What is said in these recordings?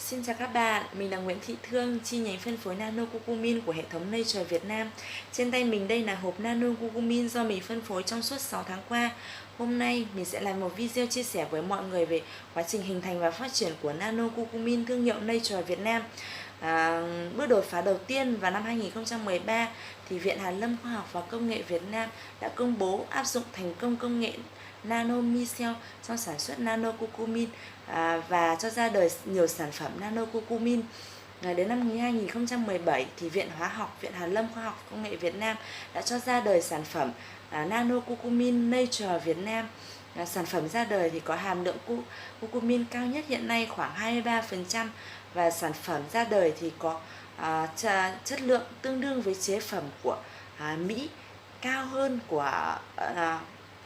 Xin chào các bạn, mình là Nguyễn Thị Thương, chi nhánh phân phối Nano Curcumin của hệ thống Nature Việt Nam. Trên tay mình đây là hộp Nano Curcumin do mình phân phối trong suốt 6 tháng qua. Hôm nay mình sẽ làm một video chia sẻ với mọi người về quá trình hình thành và phát triển của Nano Curcumin thương hiệu Nature Việt Nam. Bước đột phá đầu tiên vào năm 2013 thì Viện Hàn lâm Khoa học và Công nghệ Việt Nam đã công bố áp dụng thành công công nghệ nano micelle trong sản xuất nano curcumin và cho ra đời nhiều sản phẩm nano curcumin. Đến năm 2017 thì Viện Hàn lâm Khoa học Công nghệ Việt Nam đã cho ra đời sản phẩm nano curcumin Nature Việt Nam. Sản phẩm ra đời thì có hàm lượng curcumin cao nhất hiện nay khoảng 23%, và sản phẩm ra đời thì có chất lượng tương đương với chế phẩm của Mỹ, cao hơn của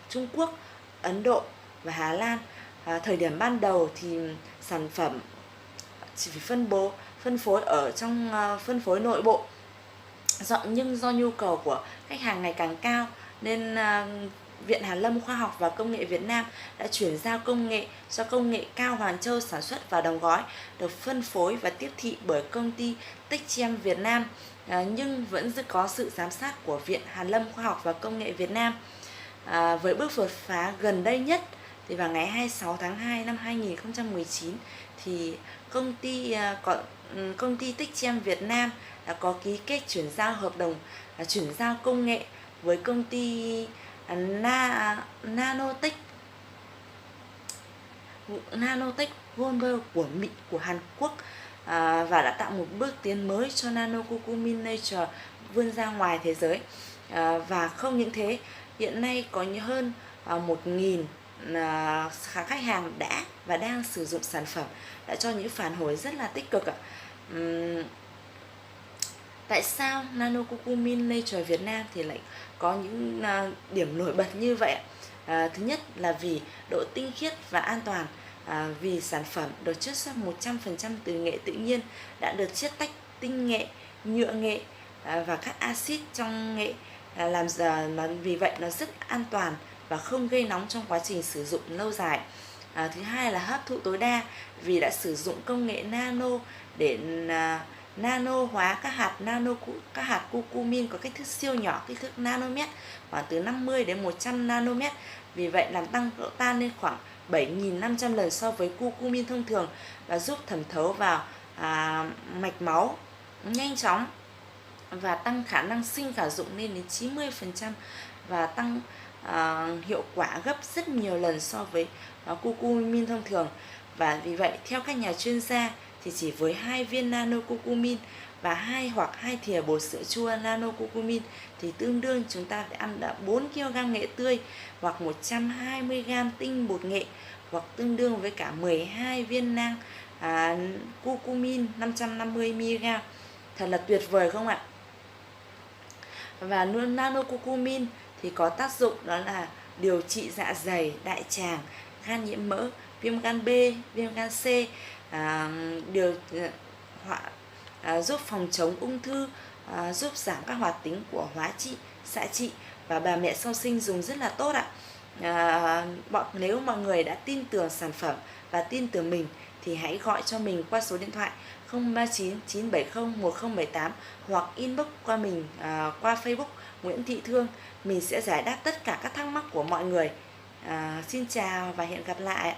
Trung Quốc, Ấn Độ và Hà Lan. Thời điểm ban đầu thì sản phẩm chỉ phải phân phối ở trong phân phối nội bộ, nhưng do nhu cầu của khách hàng ngày càng cao nên Viện Hàn lâm Khoa học và Công nghệ Việt Nam đã chuyển giao công nghệ cho công nghệ cao Hoàn Châu sản xuất và đóng gói, được phân phối và tiếp thị bởi công ty Techchem Việt Nam, nhưng vẫn có sự giám sát của Viện Hàn lâm Khoa học và Công nghệ Việt Nam. Với bước đột phá gần đây nhất thì vào ngày 26 tháng 2 năm 2019 thì công ty Techchem Việt Nam đã có ký kết chuyển giao hợp đồng chuyển giao công nghệ với công ty Nanotech Volmer của Hàn Quốc, và đã tạo một bước tiến mới cho nano curcumin Nature vươn ra ngoài thế giới. Và không những thế, hiện nay có hơn 1.000 khách hàng đã và đang sử dụng sản phẩm, đã cho những phản hồi rất là tích cực ạ. Tại sao Nano Curcumin Nature Việt Nam thì lại có những điểm nổi bật như vậy? Thứ nhất là vì độ tinh khiết và an toàn, vì sản phẩm được chiết xuất 100% từ nghệ tự nhiên, đã được chiết tách tinh nghệ, nhựa nghệ và các axit trong nghệ, vì vậy nó rất an toàn và không gây nóng trong quá trình sử dụng lâu dài. Thứ hai là hấp thụ tối đa, vì đã sử dụng công nghệ nano để nano hóa các hạt curcumin có kích thước siêu nhỏ, kích thước nanomet, khoảng từ 50 đến 100 nanomet. Vì vậy làm tăng độ tan lên khoảng 7.500 lần so với curcumin thông thường, và giúp thẩm thấu vào mạch máu nhanh chóng và tăng khả năng sinh khả dụng lên đến 90%, và tăng hiệu quả gấp rất nhiều lần so với curcumin thông thường. Và vì vậy theo các nhà chuyên gia thì chỉ với 2 viên nano curcumin và 2 thìa bột sữa chua nano curcumin thì tương đương chúng ta phải ăn đã 4 kg nghệ tươi hoặc 120 g tinh bột nghệ, hoặc tương đương với cả 12 viên nang curcumin 550 mg. Thật là tuyệt vời không ạ? Và nano curcumin thì có tác dụng đó là điều trị dạ dày, đại tràng, gan nhiễm mỡ, viêm gan B, viêm gan C, giúp phòng chống ung thư, giúp giảm các hoạt tính của hóa trị, xạ trị, và bà mẹ sau sinh dùng rất là tốt ạ. Nếu mọi người đã tin tưởng sản phẩm và tin tưởng mình thì hãy gọi cho mình qua số điện thoại 039 970 1078 hoặc inbox qua mình qua Facebook Nguyễn Thị Thương. Mình sẽ giải đáp tất cả các thắc mắc của mọi người. Xin chào và hẹn gặp lại.